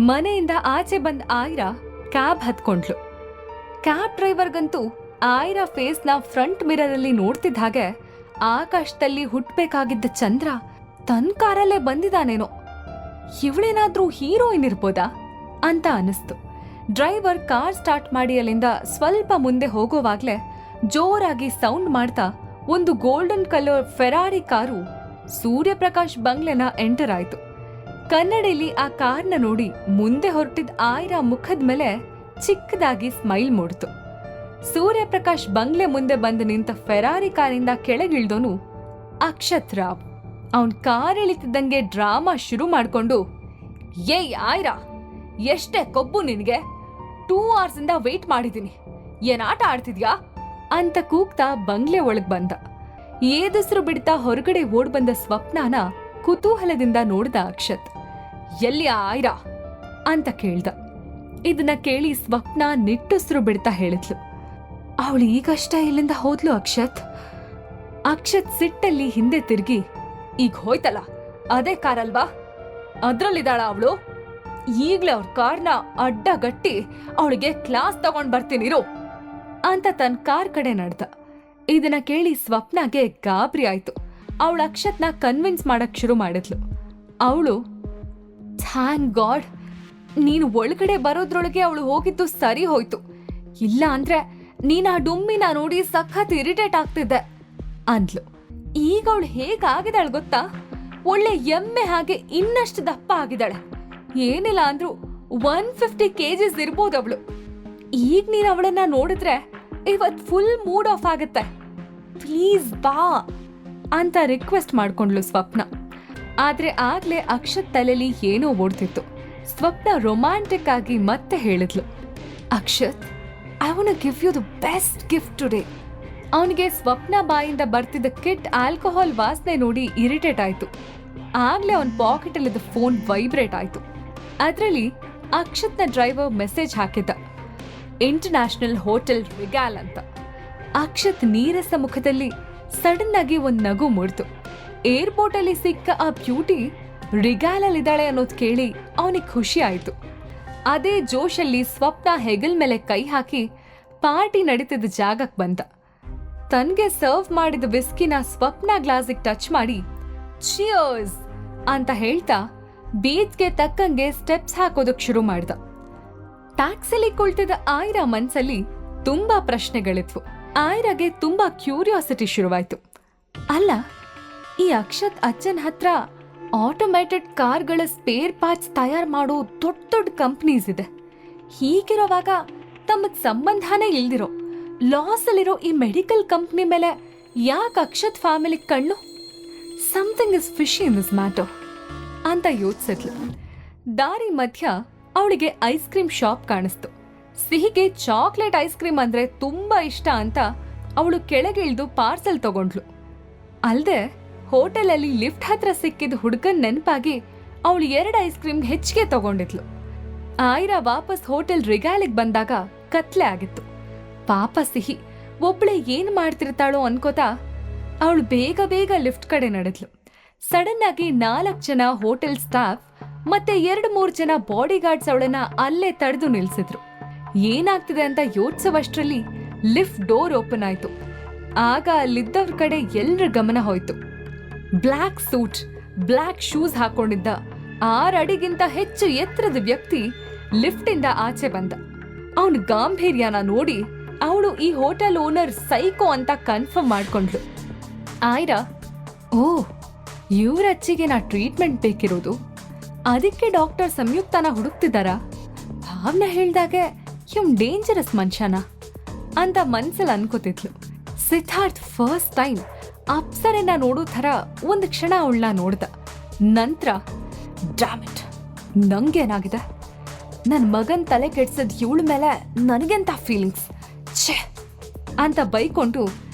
ಮನೆಯಿಂದ ಆಚೆ ಬಂದ ಆಯ್ರಾ ಕ್ಯಾಬ್ ಹತ್ಕೊಂಡ್ಲು. ಕ್ಯಾಬ್ ಡ್ರೈವರ್ಗಂತೂ ಆಯ್ರಾ ಫೇಸ್ನ ಫ್ರಂಟ್ ಮಿರರ್ ಅಲ್ಲಿ ನೋಡ್ತಿದ್ದ ಹಾಗೆ ಆಕಾಶದಲ್ಲಿ ಹುಟ್ಟಬೇಕಾಗಿದ್ದ ಚಂದ್ರ ತನ್ನ ಕಾರಲ್ಲೇ ಬಂದಿದಾನೇನೋ, ಇವಳೇನಾದ್ರೂ ಹೀರೋಯಿನ್ ಇರ್ಬೋದಾ ಅಂತ ಅನಿಸ್ತು. ಡ್ರೈವರ್ ಕಾರ್ ಸ್ಟಾರ್ಟ್ ಮಾಡಿ ಅಲ್ಲಿಂದ ಸ್ವಲ್ಪ ಮುಂದೆ ಹೋಗೋವಾಗ್ಲೇ ಜೋರಾಗಿ ಸೌಂಡ್ ಮಾಡ್ತಾ ಒಂದು golden colour Ferrari car Suryaprakash ಬಂಗ್ಲೆನ ಎಂಟರ್ ಆಯ್ತು. ಕನ್ನಡಿಲಿ ಆ ಕಾರ್ನ ನೋಡಿ ಮುಂದೆ ಹೊರಟಿದ್ದ ಆಯ್ರಾ ಮುಖದ ಮೇಲೆ ಚಿಕ್ಕದಾಗಿ ಸ್ಮೈಲ್ ಮೂಡ್ತು. ಸೂರ್ಯಪ್ರಕಾಶ್ ಬಂಗ್ಲೆ ಮುಂದೆ ಬಂದು ನಿಂತ ಫೆರಾರಿ ಕಾರಿಂದ ಕೆಳಗಿಳ್ದೋನು ಅಕ್ಷತ್ ರಾವ್. ಅವನ್ ಕಾರ್ ಇಳಿತಿದ್ದಂಗೆ ಡ್ರಾಮಾ ಶುರು ಮಾಡ್ಕೊಂಡು, ಏಯ್ ಆಯ್ರಾ, ಎಷ್ಟೇ ಕೊಬ್ಬು ನಿನ್ಗೆ, 2 hours ಇಂದ ವೇಟ್ ಮಾಡಿದೀನಿ, ಏನ್ ಆಟ ಆಡ್ತಿದ್ಯಾ ಅಂತ ಕೂಗ್ತಾ ಬಂಗ್ಲೆ ಒಳಗ್ ಬಂದ. ಏದುಸ್ರು ಬಿಡ್ತಾ ಹೊರಗಡೆ ಓಡ್ ಬಂದ ಸ್ವಪ್ನಾನ ಕುತೂಹಲದಿಂದ ನೋಡ್ದ ಅಕ್ಷತ್. ಎಲ್ಲಿ ಆಯ್ರಾ ಅಂತ ಕೇಳ್ದ. ಇದನ್ನ ಕೇಳಿ ಸ್ವಪ್ನ ನಿಟ್ಟುಸ್ರು ಬಿಡ್ತಾ ಹೇಳಿದ್ಲು, ಅವಳು ಈಗಷ್ಟೇ ಇಲ್ಲಿಂದ ಹೋದ್ಲು ಅಕ್ಷತ್. ಅಕ್ಷತ್ ಸಿಟ್ಟಲ್ಲಿ ಹಿಂದೆ ತಿರುಗಿ, ಈಗ ಹೋಯ್ತಲ್ಲ ಅದೇ ಕಾರಲ್ವಾ, ಅದ್ರಲ್ಲಿದ್ದಾಳ ಅವಳು, ಈಗ್ಲೇ ಅವ್ರ ಕಾರ್ನ ಅಡ್ಡಗಟ್ಟಿ ಅವಳಿಗೆ ಕ್ಲಾಸ್ ತಗೊಂಡ್ ಬರ್ತೀನಿರು ಅಂತ ತನ್ನ ಕಾರ್ ಕಡೆ ನಡ್ದ. ಇದನ್ನ ಕೇಳಿ ಸ್ವಪ್ನಾಗೆ ಗಾಬರಿ ಆಯ್ತು. ಅವಳು ಅಕ್ಷತ್ನ ಕನ್ವಿನ್ಸ್ ಮಾಡಕ್ ಶುರು ಮಾಡಿದ್ಲು. ಅವಳು, ಥ್ಯಾಂಕ್ ಗಾಡ್, ನೀನು ಒಳಗಡೆ ಬರೋದ್ರೊಳಗೆ ಅವಳು ಹೋಗಿದ್ದು ಸರಿ ಹೋಯ್ತು, ಇಲ್ಲ ಅಂದ್ರೆ ನೀನ್ ಆ ಡುಮ್ಮಿನ ನೋಡಿ ಸಖತ್ ಇರಿಟೇಟ್ ಆಗ್ತಿದ್ದೆ ಅಂದ್ಲು. ಈಗ ಅವಳು ಹೇಗಾಗಿದ್ದಾಳೆ ಗೊತ್ತಾ, ಒಳ್ಳೆ ಎಮ್ಮೆ ಹಾಗೆ ಇನ್ನಷ್ಟು ದಪ್ಪ ಆಗಿದ್ದಾಳೆ. ಏನಿಲ್ಲ ಅಂದ್ರೂ 150 kgs ಇರ್ಬೋದು ಅವಳು. ಈಗ ನೀನ್ ಅವಳನ್ನ ನೋಡಿದ್ರೆ ಇವತ್ ಫುಲ್ ಮೂಡ್ ಆಫ್ ಆಗತ್ತೆ, ಪ್ಲೀಸ್ ಬಾ ಅಂತ ರಿಕ್ವೆಸ್ಟ್ ಮಾಡ್ಕೊಂಡ್ಲು ಸ್ವಪ್ನ. ಆದ್ರೆ ಆಗ್ಲೇ ಅಕ್ಷತ್ ತಲೆಲಿ ಏನೋ ಓಡ್ತಿತ್ತು. ಸ್ವಪ್ನ ರೊಮ್ಯಾಂಟಿಕ್ ಆಗಿ ಮತ್ತೆ ಹೇಳಿದ್ಲು, Akshat, I want to give you the best gift today. ಅವನಿಗೆ ಸ್ವಪ್ನ ಬಾಯಿಂದ ಬರ್ತಿದ್ದ ಕಿಟ್ ಆಲ್ಕೋಹಾಲ್ ವಾಸನೆ ನೋಡಿ ಇರಿಟೇಟ್ ಆಯ್ತು. ಆಗ್ಲೇ ಅವನ ಪಾಕೆಟ್ ಅಲ್ಲಿದ್ದ ಫೋನ್ ವೈಬ್ರೇಟ್ ಆಯ್ತು. ಅದರಲ್ಲಿ ಅಕ್ಷತ್ನ ಡ್ರೈವರ್ ಮೆಸೇಜ್ ಹಾಕಿದ್ದ, ಇಂಟರ್ನ್ಯಾಷನಲ್ ಹೋಟೆಲ್ ರಿಗಾಲ್ ಅಂತ. ಅಕ್ಷತ್ ನೀರಸ ಮುಖದಲ್ಲಿ ಸಡನ್ ಆಗಿ ಒಂದ್ ನಗು ಮೂಡ್ತು. ಏರ್ಪೋರ್ಟ್ ಅಲ್ಲಿ ಸಿಕ್ಕ ಆ ಬ್ಯೂಟಿ ರಿಗಾಲ್ ಅಲ್ಲಿದ್ದಾಳೆ ಅನ್ನೋದು ಕೇಳಿ ಅವನಿಗೆ ಖುಷಿ ಆಯ್ತು. ಅದೇ ಜೋಶಲ್ಲಿ ಸ್ವಪ್ನ ಹೆಗಲ್ ಮೇಲೆ ಕೈ ಹಾಕಿ ಪಾರ್ಟಿ ನಡೀತಿದ್ದ ಜಾಗಕ್ಕೆ ಬಂದ. ತನ್ಗೆ ಸರ್ವ್ ಮಾಡಿದ ವಿಸ್ಕಿನ ಸ್ವಪ್ನ ಗ್ಲಾಸಿಗೆ ಟಚ್ ಮಾಡಿ ಚಿಯರ್ಸ್ ಅಂತ ಹೇಳ್ತಾ ಬೀಚ್ಗೆ ತಕ್ಕಂಗೆ ಸ್ಟೆಪ್ಸ್ ಹಾಕೋದಕ್ ಶುರು ಮಾಡ್ದ. ಟ್ಯಾಕ್ಸಿಲಿ ಕುಳಿತಿದ್ದ ಆಯ್ರಾ ಮನ್ಸಲ್ಲಿ ತುಂಬಾ ಪ್ರಶ್ನೆಗಳಿದ್ವು. ಆಯ್ರಾಗೆ ತುಂಬಾ ಕ್ಯೂರಿಯಾಸಿಟಿ ಶುರುವಾಯ್ತು. ಅಲ್ಲ, ಈ ಅಕ್ಷತ್ ಅಜ್ಜನ್ ಹತ್ರ ಆಟೋಮೇಟೆಡ್ ಕಾರ್ಗಳ ಸ್ಪೇರ್ ಪಾರ್ಟ್ಸ್ ತಯಾರು ಮಾಡೋ ದೊಡ್ಡ ದೊಡ್ಡ ಕಂಪ್ನೀಸ್ ಇದೆ. ಹೀಗಿರೋವಾಗ ತಮ್ಮಗ್ ಸಂಬಂಧನೇ ಇಲ್ದಿರೋ ಲಾಸ್ ಅಲ್ಲಿರೋ ಈ ಮೆಡಿಕಲ್ ಕಂಪ್ನಿ ಮೇಲೆ ಯಾಕೆ ಅಕ್ಷತ್ ಫ್ಯಾಮಿಲಿ ಕಣ್ಣು? Something is fishy in this matter ಅಂತ ಯೋಚಿಸಿದ್ಲು. ದಾರಿ ಮಧ್ಯ ಅವಳಿಗೆ ಐಸ್ ಕ್ರೀಮ್ ಶಾಪ್ ಕಾಣಿಸ್ತು. ಸಿಹಿಗೆ ಚಾಕ್ಲೇಟ್ ಐಸ್ ಕ್ರೀಮ್ ಅಂದ್ರೆ ತುಂಬಾ ಇಷ್ಟ ಅಂತ ಅವಳು ಕೆಳಗಿಳಿದು ಪಾರ್ಸೆಲ್ ತಗೊಂಡ್ಲು. ಅಲ್ದೆ ಹೋಟೆಲ್ ಅಲ್ಲಿ ಲಿಫ್ಟ್ ಹತ್ರ ಸಿಕ್ಕಿದ ಹುಡುಗನ್ ನೆನಪಾಗಿ ಅವಳು 2 ಐಸ್ ಕ್ರೀಮ್ ಹೆಚ್ಚಿಗೆ ತಗೊಂಡಿದ್ಲು. ಆಯ್ರಾ ವಾಪಸ್ ಹೋಟೆಲ್ ರಿಗಾಲಿಗೆ ಬಂದಾಗ ಕತ್ಲೆ ಆಗಿತ್ತು. ಪಾಪ ಸಿಹಿ ಒಬ್ಳೆ ಏನ್ ಮಾಡ್ತಿರ್ತಾಳೋ ಅನ್ಕೋತಾ ಅವಳು ಬೇಗ ಬೇಗ ಲಿಫ್ಟ್ ಕಡೆ ನಡೆದ್ಲು. ಸಡನ್ ಆಗಿ 4 ಜನ ಹೋಟೆಲ್ ಸ್ಟಾಫ್ ಮತ್ತೆ 2-3 ಜನ ಬಾಡಿ ಗಾರ್ಡ್ಸ್ ಅವಳನ್ನ ಅಲ್ಲೇ ತಡೆದು ನಿಲ್ಸಿದ್ರು. ಏನಾಗ್ತಿದೆ ಅಂತ ಯೋಚಿಸುವಷ್ಟರಲ್ಲಿ ಲಿಫ್ಟ್ ಡೋರ್ ಓಪನ್ ಆಯ್ತು. ಆಗ ಅಲ್ಲಿದ್ದವ್ರ ಕಡೆ ಎಲ್ರ ಗಮನ ಹೋಯ್ತು. ಬ್ಲ್ಯಾಕ್ ಸೂಟ್, ಬ್ಲ್ಯಾಕ್ ಶೂಸ್ ಹಾಕೊಂಡಿದ್ದ 6 ಅಡಿಗಿಂತ ಹೆಚ್ಚು ಎತ್ತರದ ವ್ಯಕ್ತಿ ಲಿಫ್ಟ್ ಇಂದ ಆಚೆ ಬಂದ. ಅವನ ಗಾಂಭೀರ್ಯನ ನೋಡಿ ಅವಳು ಈ ಹೋಟೆಲ್ ಓನರ್ ಸೈಕೋ ಅಂತ ಕನ್ಫರ್ಮ್ ಮಾಡ್ಕೊಂಡ್ಲು. ಆಯ್ರಾ, ಓ, ಇವ್ರ ಅಚ್ಚಿಗೆ ನಾ ಟ್ರೀಟ್ಮೆಂಟ್ ಬೇಕಿರೋದು, ಅದಕ್ಕೆ ಡಾಕ್ಟರ್ ಸಂಯುಕ್ತನ ಹುಡುಕ್ತಿದ್ದಾರಾ? ಭಾವನೆ ಹೇಳ್ದಾಗೆ ಇವ್ನ್ ಡೇಂಜರಸ್ ಮನುಷ್ಯನ ಅಂತ ಮನ್ಸಲ್ಲಿ ಅನ್ಕೋತಿದ್ಲು. ಸಿದ್ಧಾರ್ಥ್ ಫಸ್ಟ್ ಟೈಮ್ ಅಪ್ಸರೆನ ನೋಡೋ ಥರ ಒಂದು ಕ್ಷಣ ಅವಳನ್ನ ನೋಡ್ದ. ನಂತರ ಡ್ಯಾಮ್ ಇಟ್, ನಂಗೇನಾಗಿದೆ, ನನ್ನ ಮಗನ್ ತಲೆ ಕೆಡ್ಸದ್ ಇವಳ ಮೇಲೆ ನನಗೆಂತ ಫೀಲಿಂಗ್ಸ್ ಛೇ ಅಂತ ಬೈಕೊಂಡು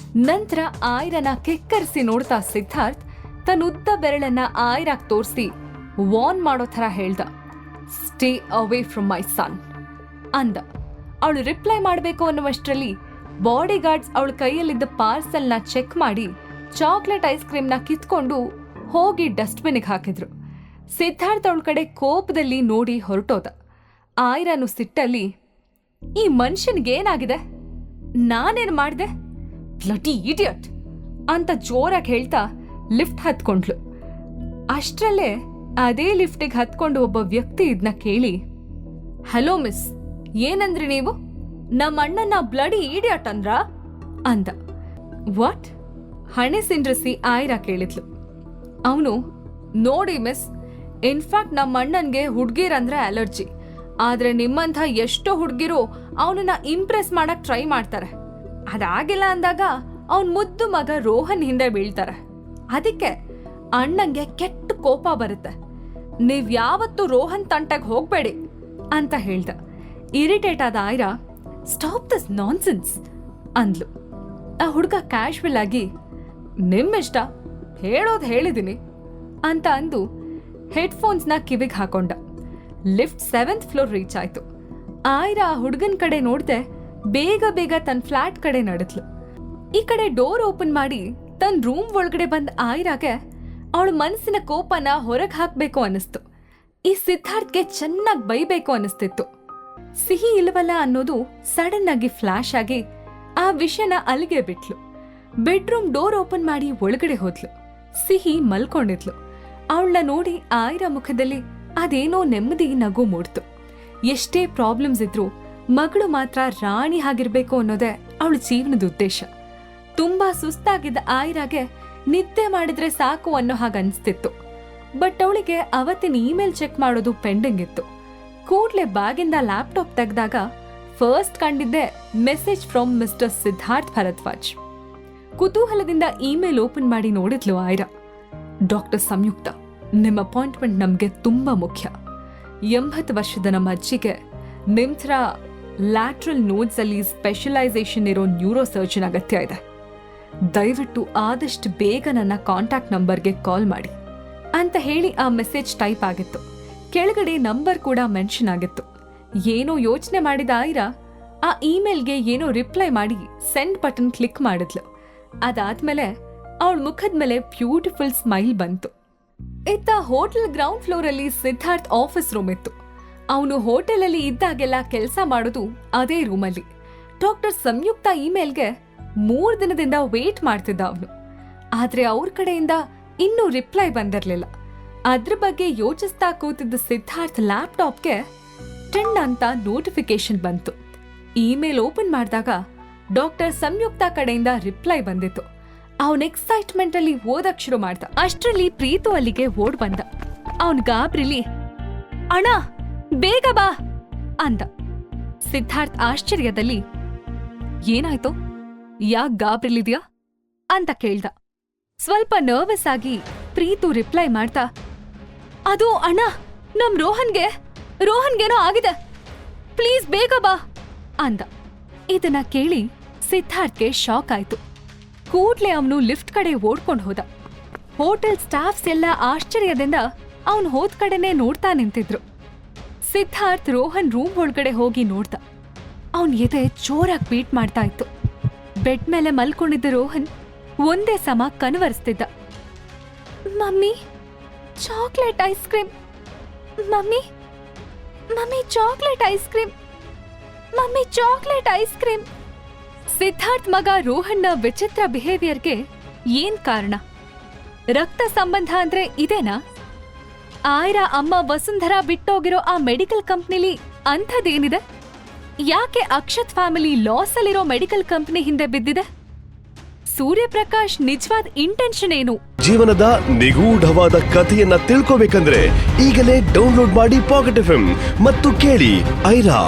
ನಂತರ ಆಯ್ರನ ಕೆಕ್ಕರಿಸಿ ನೋಡ್ತಾ ಸಿದ್ಧಾರ್ಥ್ ತನ್ನ ಉದ್ದ ಬೆರಳನ್ನ ಆಯ್ರಾಗ್ ತೋರಿಸಿ ವಾರ್ನ್ ಮಾಡೋ ಥರ ಹೇಳ್ದ, ಸ್ಟೇ ಅವೇ ಫ್ರಮ್ ಮೈ ಸನ್ ಅಂದ. ಅವಳು ರಿಪ್ಲೈ ಮಾಡಬೇಕು ಅನ್ನುವಷ್ಟರಲ್ಲಿ ಬಾಡಿ ಗಾರ್ಡ್ಸ್ ಅವಳ ಕೈಯಲ್ಲಿದ್ದ ಪಾರ್ಸಲ್ನ ಚೆಕ್ ಮಾಡಿ ಚಾಕ್ಲೇಟ್ ಐಸ್ ಕ್ರೀಮ್ನ ಕಿತ್ಕೊಂಡು ಹೋಗಿ ಡಸ್ಟ್ಬಿನ್ಗೆ ಹಾಕಿದ್ರು. ಸಿದ್ಧಾರ್ಥ್ ಅವಳ ಕಡೆ ಕೋಪದಲ್ಲಿ ನೋಡಿ ಹೊರಟೋದ. ಆಯ್ರಾನು ಸಿಟ್ಟಲ್ಲಿ, ಈ ಮನುಷ್ಯನ್ಗೇನಾಗಿದೆ, ನಾನೇನು ಮಾಡಿದೆ, ಬ್ಲಡಿ ಇಡಿಯಟ್ ಅಂತ ಜೋರಾಗಿ ಹೇಳ್ತಾ ಲಿಫ್ಟ್ ಹತ್ಕೊಂಡ್ಲು. ಅಷ್ಟರಲ್ಲೇ ಅದೇ ಲಿಫ್ಟಿಗೆ ಹತ್ಕೊಂಡು ಒಬ್ಬ ವ್ಯಕ್ತಿ ಇದನ್ನ ಕೇಳಿ, ಹಲೋ ಮಿಸ್, ಏನಂದ್ರಿ ನೀವು, ನಮ್ಮ ಅಣ್ಣನ ಬ್ಲಡಿ ಇಡಿಯಟ್ ಅಂದ್ರ ಅಂದ. ವಾಟ್? ಹಣೆ ಸಿಂಡ್ರಿಸಿ ಆಯ್ರಾ ಕೇಳಿದ್ಲು. ಅವನು, ನೋಡಿ ಮಿಸ್, ಇನ್ಫ್ಯಾಕ್ಟ್ ನಮ್ಮ ಅಣ್ಣನ್ಗೆ ಹುಡ್ಗಿರಂದ್ರೆ ಅಲರ್ಜಿ. ಆದ್ರೆ ನಿಮ್ಮಂಥ ಎಷ್ಟೋ ಹುಡ್ಗಿರು ಅವನನ್ನ ಇಂಪ್ರೆಸ್ ಮಾಡಕ್ ಟ್ರೈ ಮಾಡ್ತಾರೆ. ಅದಾಗಿಲ್ಲ ಅಂದಾಗ ಅವನ್ ಮುದ್ದು ಮಗ ರೋಹನ್ ಹಿಂದೆ ಬೀಳ್ತಾರೆ. ಅದಕ್ಕೆ ಅಣ್ಣಂಗೆ ಕೆಟ್ಟ ಕೋಪ ಬರುತ್ತೆ. ನೀವ್ ಯಾವತ್ತೂ ರೋಹನ್ ತಂಟೆಗೆ ಹೋಗ್ಬೇಡಿ ಅಂತ ಹೇಳ್ದ. ಇರಿಟೇಟ್ ಆದ ಆಯ್ರಾ, ಸ್ಟಾಪ್ ದಿಸ್ ನಾನ್ಸೆನ್ಸ್ ಅಂದ್ಲು. ಆ ಹುಡುಗ ಕ್ಯಾಶುವಲ್ ಆಗಿ, ನಿಮ್ಮಿಷ್ಟ, ಹೇಳೋದು ಹೇಳಿದೀನಿ ಅಂತ ಅಂದು ಹೆಡ್ಫೋನ್ಸ್ನ ಕಿವಿಗೆ ಹಾಕೊಂಡ. ಲಿಫ್ಟ್ 7th ಫ್ಲೋರ್ ರೀಚ್ ಆಯ್ತು. ಆಯ್ರಾ ಆ ಹುಡುಗನ್ ಕಡೆ ನೋಡ್ದೆ ಬೇಗ ಬೇಗ ತನ್ನ ಫ್ಲಾಟ್ ಕಡೆ ನಡೆದ್ಲು. ಈ ಕಡೆ ಡೋರ್ ಓಪನ್ ಮಾಡಿ ತನ್ನ ರೂಮ್ ಒಳಗಡೆ ಬಂದ ಆಯ್ರಾಗೆ ಅವಳ ಮನಸ್ಸಿನ ಕೋಪನ ಹೊರಗೆ ಹಾಕ್ಬೇಕು ಅನಿಸ್ತು. ಈ ಸಿದ್ಧಾರ್ಥ್ಗೆ ಚೆನ್ನಾಗಿ ಬೈಬೇಕು ಅನಿಸ್ತಿತ್ತು. ಸಿಹಿ ಇಲ್ವಲ್ಲ ಅನ್ನೋದು ಸಡನ್ ಆಗಿ ಫ್ಲಾಶ್ ಆಗಿ ಆ ವಿಷಯನ ಅಲ್ಲಿಗೆ ಬಿಟ್ಲು. ಬೆಡ್ರೂಮ್ ಡೋರ್ ಓಪನ್ ಮಾಡಿ ಒಳಗಡೆ ಹೋದ್ಲು. ಸಿಹಿ ಮಲ್ಕೊಂಡಿದ್ಲು. ಅವಳನ್ನ ನೋಡಿ ಆಯ್ರಾ ಮುಖದಲ್ಲಿ ಅದೇನೋ ನೆಮ್ಮದಿ ನಗು ಮೂಡ್ತು. ಎಷ್ಟೇ ಪ್ರಾಬ್ಲಮ್ಸ್ ಇದ್ರೂ ಮಗಳು ಮಾತ್ರ ರಾಣಿ ಆಗಿರ್ಬೇಕು ಅನ್ನೋದೇ ಅವಳ ಜೀವನದ ಉದ್ದೇಶ. ತುಂಬಾ ಸುಸ್ತಾಗಿದ್ದ ಆಯ್ರಾಗೆ ನಿದ್ದೆ ಮಾಡಿದ್ರೆ ಸಾಕು ಅನ್ನೋ ಹಾಗೆ ಅನ್ಸ್ತಿತ್ತು. ಬಟ್ ಅವಳಿಗೆ ಅವತ್ತಿನ ಇಮೇಲ್ ಚೆಕ್ ಮಾಡೋದು ಪೆಂಡಿಂಗ್ ಇತ್ತು. ಕೂಡ್ಲೆ ಬ್ಯಾಗಿಂದ ಲ್ಯಾಪ್ಟಾಪ್ ತೆಗೆದಾಗ ಫಸ್ಟ್ ಕಂಡಿದ್ದೆ message from mister Siddharth Bharadwaj. ಕುತೂಹಲದಿಂದ ಇಮೇಲ್ ಓಪನ್ ಮಾಡಿ ನೋಡಿದ್ಲು ಆಯ್ರಾ. ಡಾಕ್ಟರ್ ಸಂಯುಕ್ತ, ನಿಮ್ಮ ಅಪಾಯಿಂಟ್ಮೆಂಟ್ ನಮಗೆ ತುಂಬಾ ಮುಖ್ಯ. 80 ವರ್ಷದ ನಮ್ಮ ಅಜ್ಜಿಗೆ ನಿಮ್ ಥರ ಲ್ಯಾಟ್ರಲ್ ನೋಡ್ಸ್ ಅಲ್ಲಿ ಸ್ಪೆಷಲೈಸೇಷನ್ ಇರೋ ನ್ಯೂರೋ ಸರ್ಜನ್ ಅಗತ್ಯ ಇದೆ. ದಯವಿಟ್ಟು ಆದಷ್ಟು ಬೇಗ ನನ್ನ ಕಾಂಟ್ಯಾಕ್ಟ್ ನಂಬರ್ಗೆ ಕಾಲ್ ಮಾಡಿ ಅಂತ ಹೇಳಿ ಆ ಮೆಸೇಜ್ ಟೈಪ್ ಆಗಿತ್ತು. ಕೆಳಗಡೆ ನಂಬರ್ ಕೂಡ ಮೆನ್ಷನ್ ಆಗಿತ್ತು. ಏನೋ ಯೋಚನೆ ಮಾಡಿದ ಆಯ್ರಾ ಆ ಇಮೇಲ್ಗೆ ಏನೋ ರಿಪ್ಲೈ ಮಾಡಿ ಸೆಂಡ್ ಬಟನ್ ಕ್ಲಿಕ್ ಮಾಡಿದ್ಲು. ಅದಾದ್ಮೇಲೆ ಅವಳ ಮುಖದ ಮೇಲೆ ಬ್ಯೂಟಿಫುಲ್ ಸ್ಮೈಲ್ ಬಂತು. ಇತ್ತ ಹೋಟೆಲ್ ಗ್ರೌಂಡ್ ಫ್ಲೋರ್ ಅಲ್ಲಿ ಸಿದ್ಧಾರ್ಥ್ ಆಫೀಸ್ ರೂಮ್ ಇತ್ತು. ಅವನು ಹೋಟೆಲ್ ಅಲ್ಲಿ ಇದ್ದಾಗೆಲ್ಲ ಕೆಲಸ ಮಾಡೋದು ಅದೇ ರೂಮಲ್ಲಿ. ಡಾಕ್ಟರ್ ಸಂಯುಕ್ತ ಇಮೇಲ್ಗೆ 3 ದಿನದಿಂದ ವೇಟ್ ಮಾಡ್ತಿದ್ದ ಅವನು. ಆದ್ರೆ ಅವ್ರ ಕಡೆಯಿಂದ ಇನ್ನೂ ರಿಪ್ಲೈ ಬಂದಿರ್ಲಿಲ್ಲ. ಅದ್ರ ಬಗ್ಗೆ ಯೋಚಿಸ್ತಾ ಕೂತಿದ್ದ ಸಿದ್ಧಾರ್ಥ್ ಲ್ಯಾಪ್ಟಾಪ್ಗೆ ಟೆನ್ ಅಂತ ನೋಟಿಫಿಕೇಶನ್ ಬಂತು. ಇಮೇಲ್ ಓಪನ್ ಮಾಡಿದಾಗ ಡಾಕ್ಟರ್ ಸಂಯುಕ್ತ ಕಡೆಯಿಂದ ರಿಪ್ಲೈ ಬಂದಿತ್ತು. ಅವನ್ ಎಕ್ಸೈಟ್ಮೆಂಟ್ ಅಲ್ಲಿ ಓದಕ್ ಶುರು ಮಾಡ್ದ. ಅಷ್ಟರಲ್ಲಿ ಪ್ರೀತು ಅಲ್ಲಿಗೆ ಓಡ್ ಬಂದ. ಅವನ್ ಗಾಬ್ರಿಲಿ, ಅಣ್ಣ ಬೇಗ ಬಾ ಅಂದ. ಸಿದ್ಧಾರ್ಥ್ ಆಶ್ಚರ್ಯದಲ್ಲಿ, ಏನಾಯ್ತು, ಯಾಕ್ ಗಾಬ್ರಿಲಿದ್ಯಾ ಅಂತ ಕೇಳ್ದ. ಸ್ವಲ್ಪ ನರ್ವಸ್ ಆಗಿ ಪ್ರೀತು ರಿಪ್ಲೈ ಮಾಡ್ತಾ, ಅದು ಅಣ್ಣ, ನಮ್ ರೋಹನ್ಗೇನೋ ಆಗಿದೆ, ಪ್ಲೀಸ್ ಬೇಗ ಬಾ ಅಂದ. ಇದನ್ನ ಕೇಳಿ ಸಿದ್ಧಾರ್ಥ್ಗೆ ಶಾಕ್ ಆಯ್ತು. ಕೂಡ್ಲೆ ಅವನು ಲಿಫ್ಟ್ ಕಡೆ ಓಡ್ಕೊಂಡು ಹೋದ. ಹೋಟೆಲ್ ಸ್ಟಾಫ್ಸ್ ಎಲ್ಲ ಆಶ್ಚರ್ಯದಿಂದ ಅವನು ಹೋದ್ ಕಡೆನೆ ನೋಡ್ತಾ ನಿಂತಿದ್ರು. ಸಿದ್ಧಾರ್ಥ್ ರೋಹನ್ ರೂಮ್ ಒಳಗಡೆ ಹೋಗಿ ನೋಡ್ದ. ಅವನ್ ಎದೆ ಜೋರಾಗಿ ಬೀಟ್ ಮಾಡ್ತಾ ಇತ್ತು. ಬೆಡ್ ಮೇಲೆ ಮಲ್ಕೊಂಡಿದ್ದ ರೋಹನ್ ಒಂದೇ ಸಮ ಕನವರಿಸ್ತಿದ್ದ. Mummy, chocolate ice cream, mummy, mummy chocolate ice cream, mummy chocolate ice cream. Siddharth ಮಗ ರೋಹನ್ನ ವಿಚಿತ್ರ ಬಿಹೇವಿಯರ್ಗೆ ಏನ್ ಕಾರಣ? ರಕ್ತ ಸಂಬಂಧ ಅಂದ್ರೆ ಇದೇನಾ? ಆಯ್ರಾ ಅಮ್ಮ ವಸುಂಧರಾ ಬಿಟ್ಟೋಗಿರೋ ಆ ಮೆಡಿಕಲ್ ಕಂಪ್ನಿಲಿ ಅಂಥದ್ದೇನಿದೆ? ಯಾಕೆ ಅಕ್ಷತ್ ಫ್ಯಾಮಿಲಿ ಲಾಸ್ ಅಲ್ಲಿರೋ ಮೆಡಿಕಲ್ ಕಂಪ್ನಿ ಹಿಂದೆ ಬಿದ್ದಿದೆ? ಸೂರ್ಯಪ್ರಕಾಶ್ ನಿಜವಾದ ಇಂಟೆನ್ಷನ್ ಏನು? ಜೀವನದ ನಿಗೂಢವಾದ ಕಥೆಯನ್ನ ತಿಳ್ಕೋಬೇಕಂದ್ರೆ ಈಗಲೇ ಡೌನ್ಲೋಡ್ ಮಾಡಿ ಪಾಕೆಟ್ FM ಮತ್ತು ಕೇಳಿ ಐರಾ.